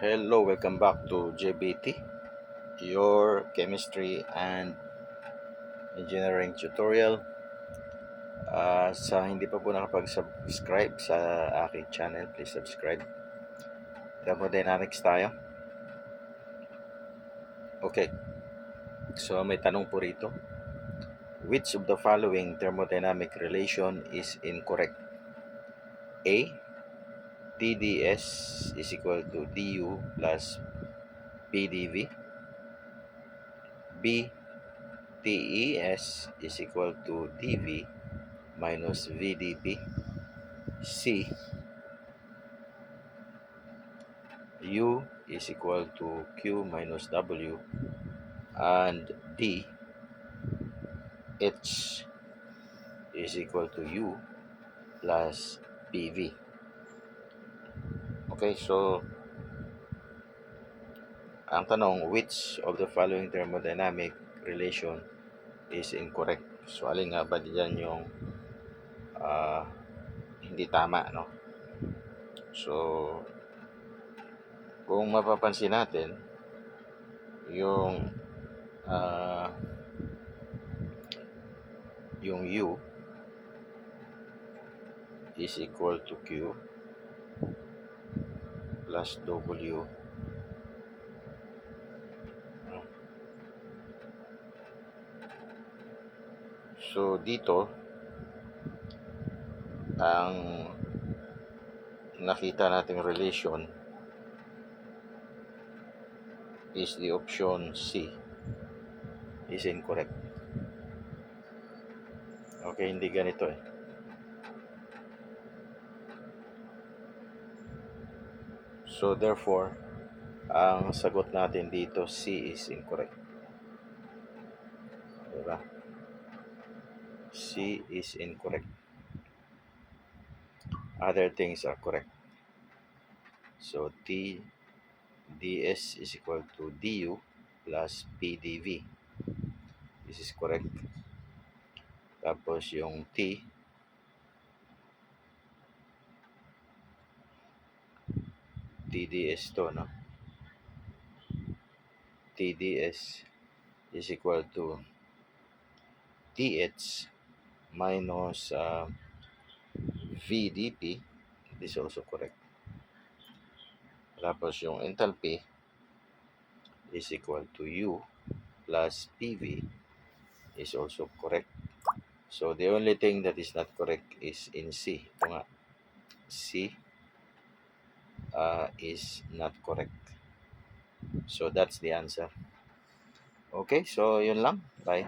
Hello, welcome back to JBT, your chemistry and engineering tutorial. Sa hindi pa po nakapag-subscribe sa aking channel, please subscribe. Thermodynamics tayo. Okay, so may tanong po rito. Which of the following thermodynamic relation is incorrect? A. TdS is equal to du plus PdV. B. TES is equal to dV minus VdP. C. U is equal to Q minus W. And D. H is equal to U plus PV. Okay, so ang tanong, which of the following thermodynamic relation is incorrect? So alin nga ba diyan yung hindi tama, no? So kung mapapansin natin, yung U is equal to Q plus W. So dito ang nakita nating relation is the option C is incorrect. Okay, hindi ganito eh. So therefore, ang sagot natin dito, C is incorrect. Diba? C is incorrect. Other things are correct. So TdS is equal to du plus PdV. This is correct. Tapos yung TdS to, no? TdS is equal to TH minus VdP. This is also correct. Tapos yung enthalpy is equal to U plus PV is also correct. So the only thing that is not correct is in C. Ito nga, C is not correct. So that's the answer. Okay, so yun lang. Bye.